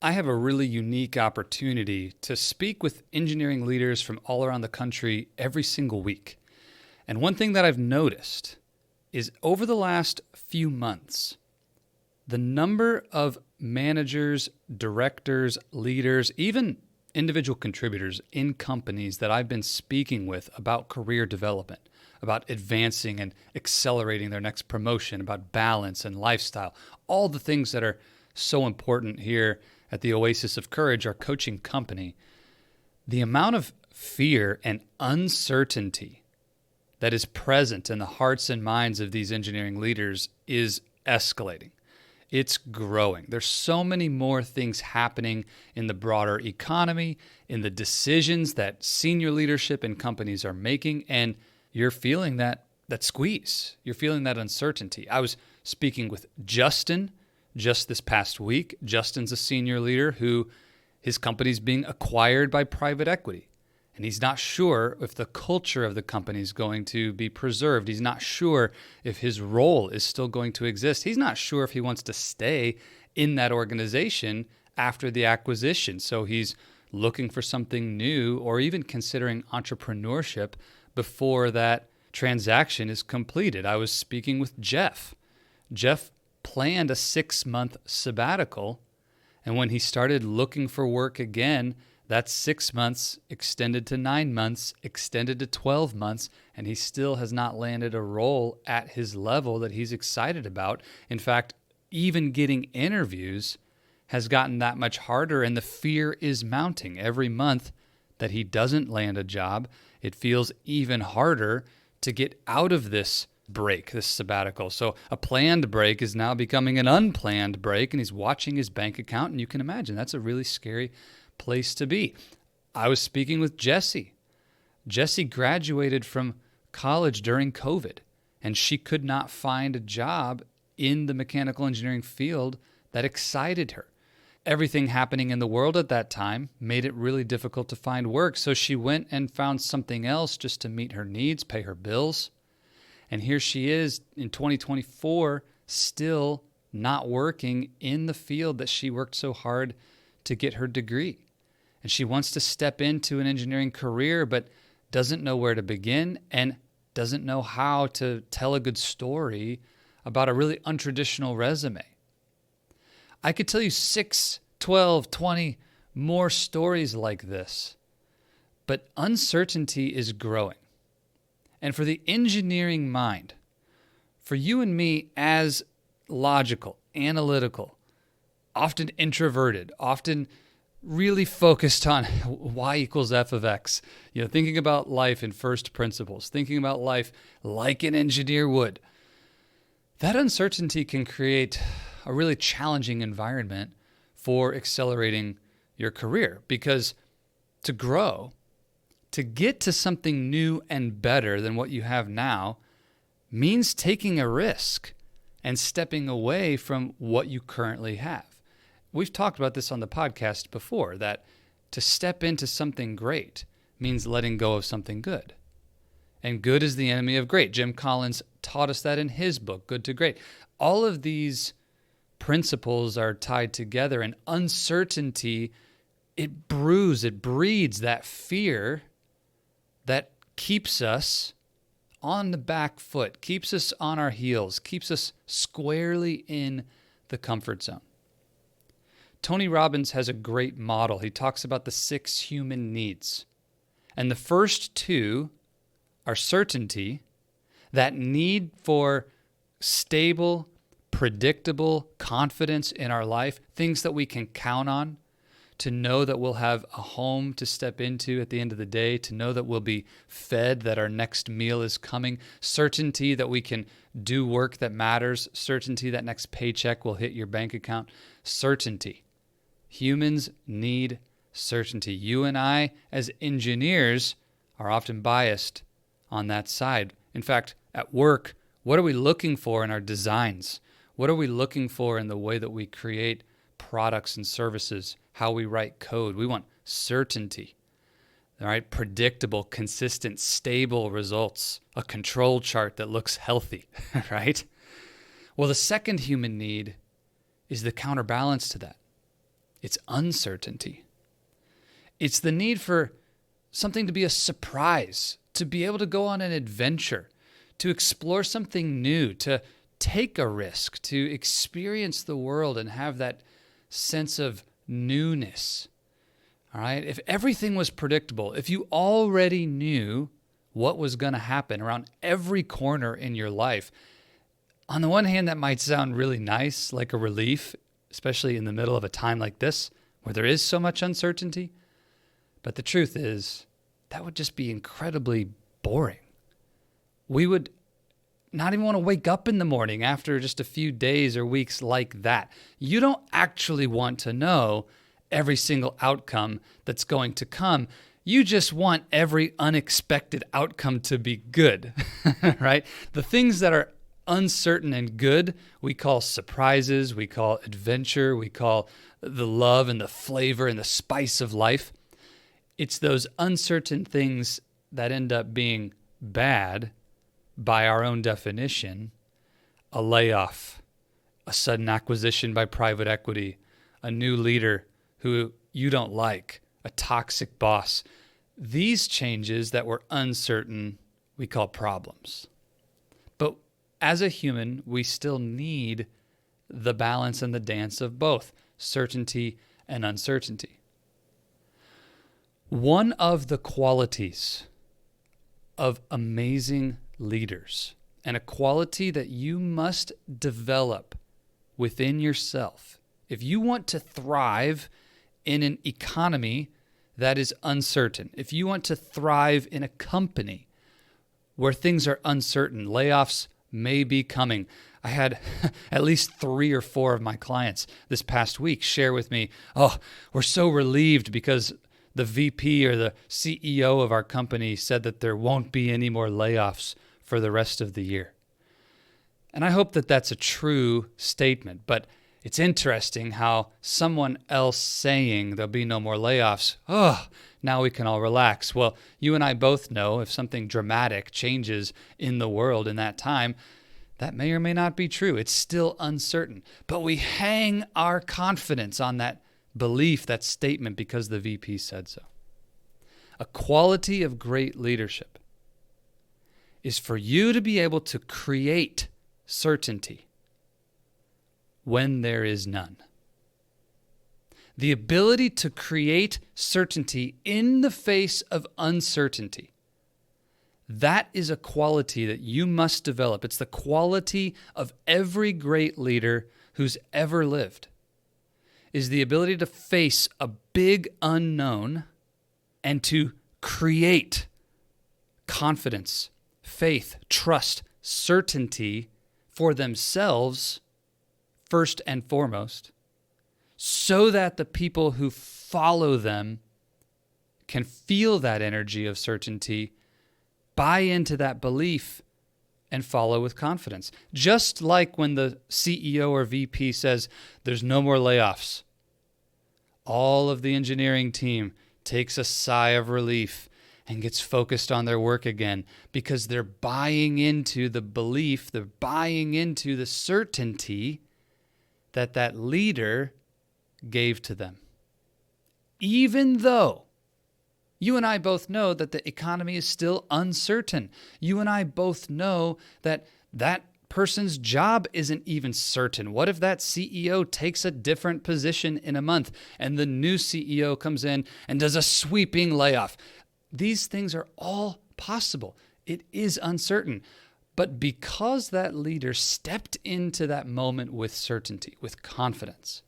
I have a really unique opportunity to speak with engineering leaders from all around the country every single week. And one thing that I've noticed is over the last few months, the number of managers, directors, leaders, even individual contributors in companies that I've been speaking with about career development, about advancing and accelerating their next promotion, about balance and lifestyle, all the things that are so important here at the Oasis of Courage, our coaching company. The amount of fear and uncertainty that is present in the hearts and minds of these engineering leaders is escalating. It's growing. There's so many more things happening in the broader economy, in the decisions that senior leadership and companies are making, and you're feeling that squeeze. You're feeling that uncertainty. I was speaking with Justin just this past week. Justin's a senior leader who his company's being acquired by private equity. And he's not sure if the culture of the company is going to be preserved. He's not sure if his role is still going to exist. He's not sure if he wants to stay in that organization after the acquisition. So he's looking for something new or even considering entrepreneurship before that transaction is completed. I was speaking with Jeff. Jeff planned a 6-month sabbatical, and when he started looking for work again, that 6 months extended to 9 months, extended to 12 months, and he still has not landed a role at his level that he's excited about. In fact, even getting interviews has gotten that much harder, and the fear is mounting. Every month that he doesn't land a job, it feels even harder to get out of this break, this sabbatical. So a planned break is now becoming an unplanned break, and he's watching his bank account, and you can imagine that's a really scary place to be. I was speaking with Jessie. Jessie graduated from college during COVID, and she could not find a job in the mechanical engineering field that excited her. Everything happening in the world at that time made it really difficult to find work, so she went and found something else just to meet her needs, pay her bills. And here she is in 2024, still not working in the field that she worked so hard to get her degree. And she wants to step into an engineering career, but doesn't know where to begin and doesn't know how to tell a good story about a really untraditional resume. I could tell you 6, 12, 20 more stories like this, but uncertainty is growing. And for the engineering mind, for you and me as logical, analytical, often introverted, often really focused on y equals f of x, thinking about life in first principles, thinking about life like an engineer would, that uncertainty can create a really challenging environment for accelerating your career. Because to grow, to get to something new and better than what you have now, means taking a risk and stepping away from what you currently have. We've talked about this on the podcast before, that to step into something great means letting go of something good. And good is the enemy of great. Jim Collins taught us that in his book, Good to Great. All of these principles are tied together, and uncertainty, it breeds that fear that keeps us on the back foot, keeps us on our heels, keeps us squarely in the comfort zone. Tony Robbins has a great model. He talks about the 6 human needs. And the first 2 are certainty, that need for stable, predictable confidence in our life, things that we can count on, to know that we'll have a home to step into at the end of the day, to know that we'll be fed, that our next meal is coming, certainty that we can do work that matters, certainty that next paycheck will hit your bank account, certainty. Humans need certainty. You and I, as engineers, are often biased on that side. In fact, at work, what are we looking for in our designs? What are we looking for in the way that we create products and services, how we write code? We want certainty, all right? Predictable, consistent, stable results, a control chart that looks healthy, right? Well, the second human need is the counterbalance to that. It's uncertainty. It's the need for something to be a surprise, to be able to go on an adventure, to explore something new, to take a risk, to experience the world and have that sense of newness. All right? If everything was predictable, if you already knew what was going to happen around every corner in your life, on the one hand, that might sound really nice, like a relief, especially in the middle of a time like this where there is so much uncertainty. But the truth is, that would just be incredibly boring. We would not even want to wake up in the morning after just a few days or weeks like that. You don't actually want to know every single outcome that's going to come. You just want every unexpected outcome to be good, right? The things that are uncertain and good, we call surprises, we call adventure, we call the love and the flavor and the spice of life. It's those uncertain things that end up being bad by our own definition. A layoff, a sudden acquisition by private equity, a new leader who you don't like, a toxic boss. These changes that were uncertain, we call problems. But as a human, we still need the balance and the dance of both certainty and uncertainty. One of the qualities of amazing leaders, and a quality that you must develop within yourself, if you want to thrive in an economy that is uncertain, if you want to thrive in a company where things are uncertain, layoffs may be coming. I had at least 3 or 4 of my clients this past week share with me, oh, we're so relieved because the VP or the CEO of our company said that there won't be any more layoffs for the rest of the year. And I hope that that's a true statement, but it's interesting how someone else saying there'll be no more layoffs, oh, now we can all relax. Well, you and I both know if something dramatic changes in the world in that time, that may or may not be true. It's still uncertain. But we hang our confidence on that belief, that statement, because the VP said so. A quality of great leadership is for you to be able to create certainty when there is none. The ability to create certainty in the face of uncertainty. That is a quality that you must develop. It's the quality of every great leader who's ever lived, is the ability to face a big unknown and to create confidence, faith, trust, certainty for themselves first and foremost, so that the people who follow them can feel that energy of certainty, buy into that belief, and follow with confidence. Just like when the CEO or VP says, there's no more layoffs, all of the engineering team takes a sigh of relief and gets focused on their work again because they're buying into the belief, they're buying into the certainty that that leader gave to them. Even though you and I both know that the economy is still uncertain. You and I both know that that person's job isn't even certain. What if that CEO takes a different position in a month and the new CEO comes in and does a sweeping layoff? These things are all possible. It is uncertain. But because that leader stepped into that moment with certainty, with confidence,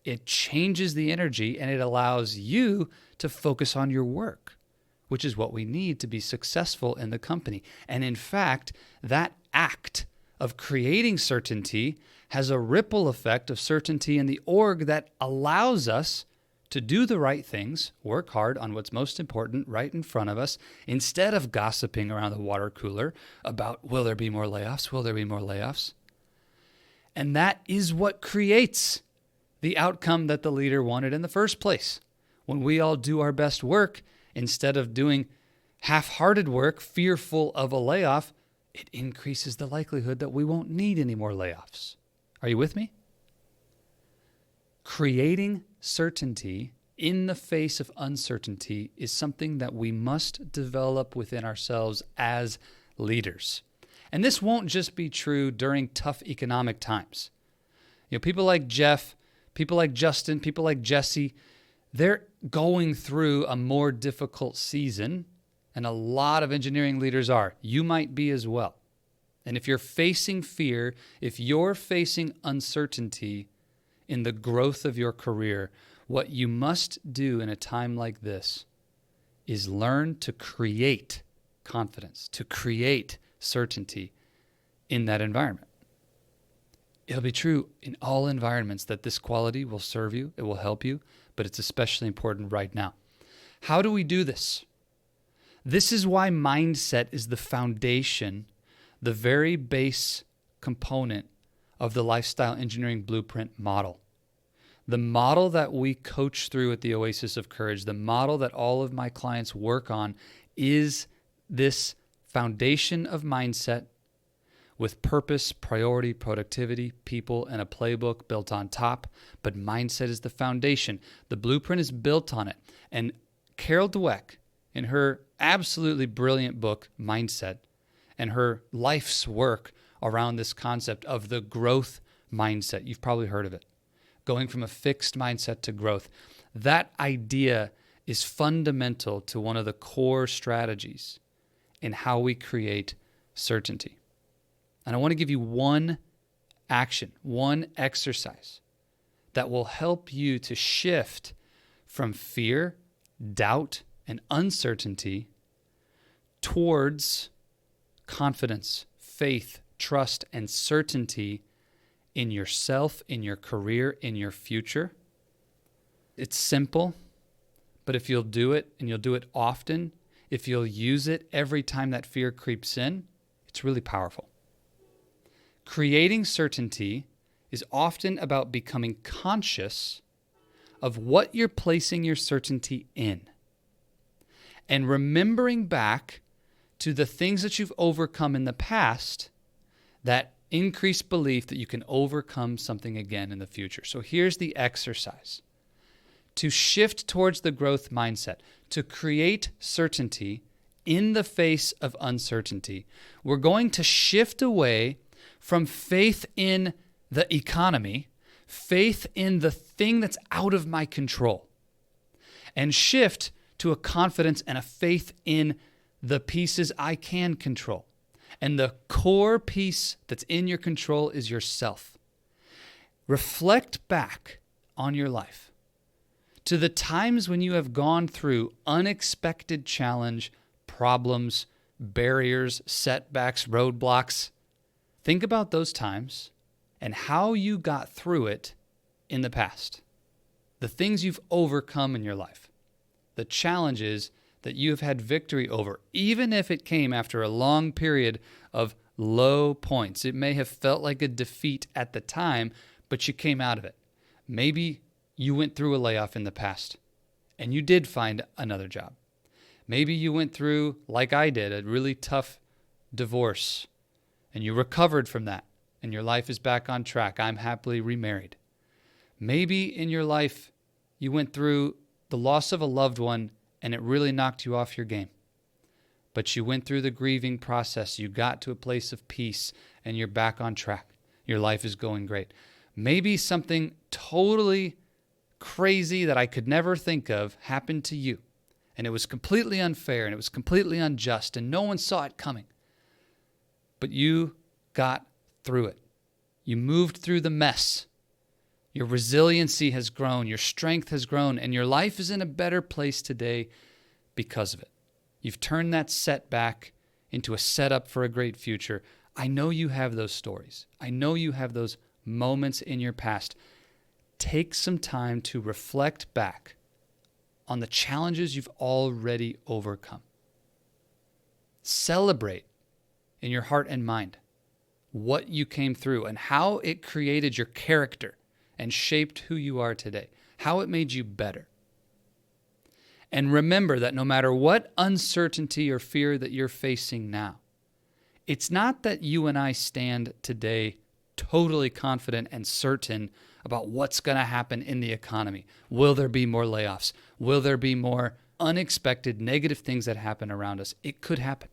it changes the energy and it allows you to focus on your work, which is what we need to be successful in the company. And in fact, that act of creating certainty has a ripple effect of certainty in the org that allows us to do the right things, work hard on what's most important right in front of us, instead of gossiping around the water cooler about, will there be more layoffs? Will there be more layoffs? And that is what creates the outcome that the leader wanted in the first place. When we all do our best work, instead of doing half-hearted work, fearful of a layoff, it increases the likelihood that we won't need any more layoffs. Are you with me? Creating certainty in the face of uncertainty is something that we must develop within ourselves as leaders. And this won't just be true during tough economic times. People like Jeff, people like Justin, people like Jesse, they're going through a more difficult season, and a lot of engineering leaders are. You might be as well. And if you're facing fear, if you're facing uncertainty in the growth of your career, what you must do in a time like this is learn to create confidence, to create certainty in that environment. It'll be true in all environments that this quality will serve you, it will help you, but it's especially important right now. How do we do this? This is why mindset is the foundation, the very base component of the lifestyle engineering blueprint model. The model that we coach through at the Oasis of Courage, the model that all of my clients work on, is this foundation of mindset with purpose, priority, productivity, people, and a playbook built on top. But mindset is the foundation. The blueprint is built on it. And Carol Dweck, in her absolutely brilliant book, Mindset, and her life's work around this concept of the growth mindset, you've probably heard of it, going from a fixed mindset to growth. That idea is fundamental to one of the core strategies in how we create certainty. And I want to give you one action, one exercise that will help you to shift from fear, doubt, and uncertainty towards confidence, faith, trust, and certainty in yourself, in your career, in your future. It's simple, but if you'll do it, and you'll do it often, if you'll use it every time that fear creeps in, it's really powerful. Creating certainty is often about becoming conscious of what you're placing your certainty in, and remembering back to the things that you've overcome in the past that increase belief that you can overcome something again in the future. So here's the exercise. To shift towards the growth mindset, to create certainty in the face of uncertainty, we're going to shift away from faith in the economy, faith in the thing that's out of my control, and shift to a confidence and a faith in the pieces I can control. And the core piece that's in your control is yourself. Reflect back on your life to the times when you have gone through unexpected challenge, problems, barriers, setbacks, roadblocks. Think about those times and how you got through it in the past. The things you've overcome in your life. The challenges that you have had victory over, even if it came after a long period of low points. It may have felt like a defeat at the time, but you came out of it. Maybe you went through a layoff in the past and you did find another job. Maybe you went through, like I did, a really tough divorce and you recovered from that and your life is back on track. I'm happily remarried. Maybe in your life you went through the loss of a loved one and it really knocked you off your game. But you went through the grieving process. You got to a place of peace and you're back on track. Your life is going great. Maybe something totally crazy that I could never think of happened to you. And it was completely unfair and it was completely unjust and no one saw it coming. But you got through it. You moved through the mess. Your resiliency has grown, your strength has grown, and your life is in a better place today because of it. You've turned that setback into a setup for a great future. I know you have those stories. I know you have those moments in your past. Take some time to reflect back on the challenges you've already overcome. Celebrate in your heart and mind what you came through and how it created your character and shaped who you are today, how it made you better. And remember that no matter what uncertainty or fear that you're facing now, it's not that you and I stand today totally confident and certain about what's going to happen in the economy. Will there be more layoffs? Will there be more unexpected negative things that happen around us? It could happen.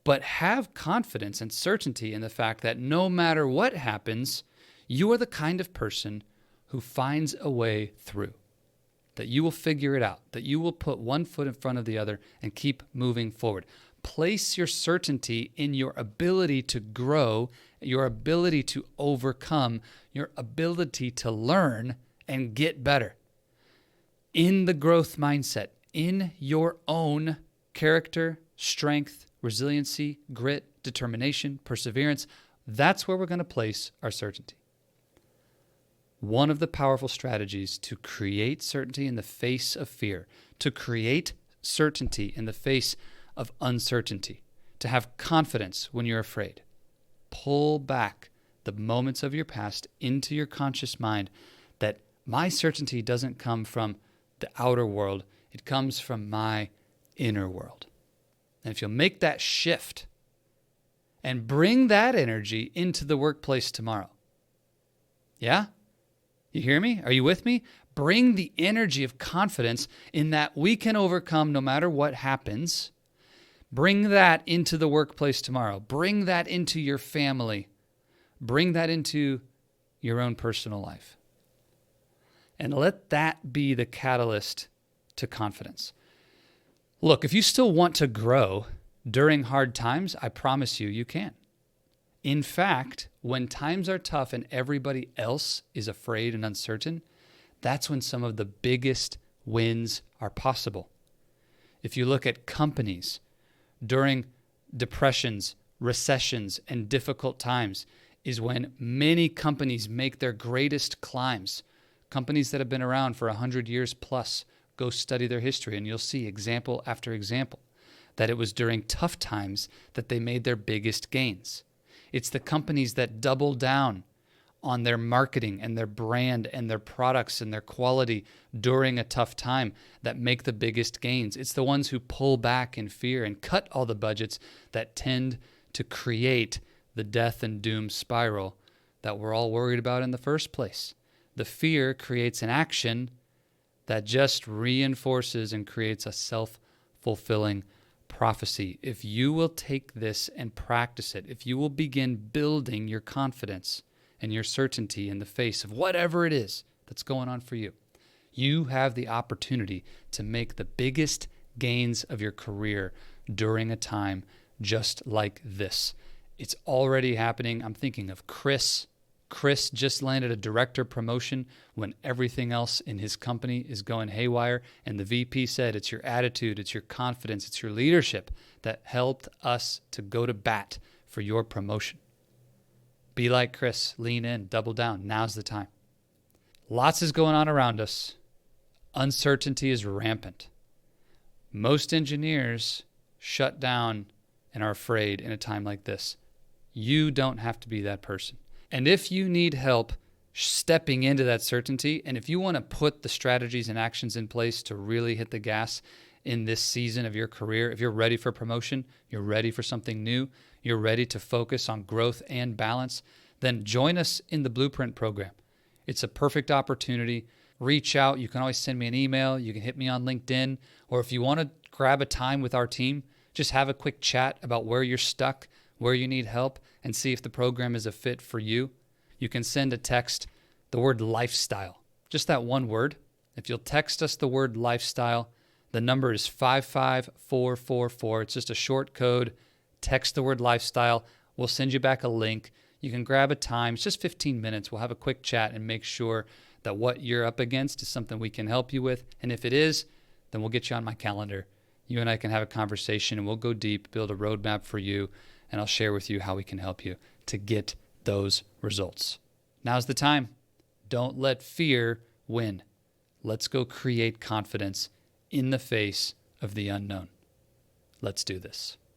But have confidence and certainty in the fact that no matter what happens, you are the kind of person who finds a way through, that you will figure it out, that you will put one foot in front of the other and keep moving forward. Place your certainty in your ability to grow, your ability to overcome, your ability to learn and get better. In the growth mindset, in your own character, strength, resiliency, grit, determination, perseverance, that's where we're going to place our certainty. One of the powerful strategies to create certainty in the face of fear, to create certainty in the face of uncertainty, to have confidence when you're afraid. Pull back the moments of your past into your conscious mind that my certainty doesn't come from the outer world, it comes from my inner world. And if you'll make that shift and bring that energy into the workplace tomorrow, yeah? You hear me? Are you with me? Bring the energy of confidence in that we can overcome no matter what happens. Bring that into the workplace tomorrow. Bring that into your family. Bring that into your own personal life. And let that be the catalyst to confidence. Look, if you still want to grow during hard times, I promise you, you can. In fact, when times are tough and everybody else is afraid and uncertain, that's when some of the biggest wins are possible. If you look at companies during depressions, recessions, and difficult times, is when many companies make their greatest climbs. Companies that have been around for 100 years plus, go study their history and you'll see example after example that it was during tough times that they made their biggest gains. It's the companies that double down on their marketing and their brand and their products and their quality during a tough time that make the biggest gains. It's the ones who pull back in fear and cut all the budgets that tend to create the death and doom spiral that we're all worried about in the first place. The fear creates an action that just reinforces and creates a self-fulfilling prophecy. If you will take this and practice it, if you will begin building your confidence and your certainty in the face of whatever it is that's going on for you, you have the opportunity to make the biggest gains of your career during a time just like this. It's already happening. I'm thinking of Chris. Chris just landed a director promotion when everything else in his company is going haywire. And the VP said, it's your attitude, it's your confidence, it's your leadership that helped us to go to bat for your promotion. Be like Chris, lean in, double down. Now's the time. Lots is going on around us. Uncertainty is rampant. Most engineers shut down and are afraid in a time like this. You don't have to be that person. And if you need help stepping into that certainty, and if you want to put the strategies and actions in place to really hit the gas in this season of your career, if you're ready for promotion, you're ready for something new, you're ready to focus on growth and balance, then join us in the Blueprint program. It's a perfect opportunity. Reach out. You can always send me an email. You can hit me on LinkedIn. Or if you want to grab a time with our team, just have a quick chat about where you're stuck, where you need help, and see if the program is a fit for you. You can send a text, the word lifestyle, just that one word. If you'll text us the word lifestyle, the number is 55444. It's just a short code. Text the word lifestyle. We'll send you back a link. You can grab a time. It's just 15 minutes. We'll have a quick chat and make sure that what you're up against is something we can help you with. And if it is, then we'll get you on my calendar. You and I can have a conversation and we'll go deep, build a roadmap for you, and I'll share with you how we can help you to get those results. Now's the time. Don't let fear win. Let's go create confidence in the face of the unknown. Let's do this.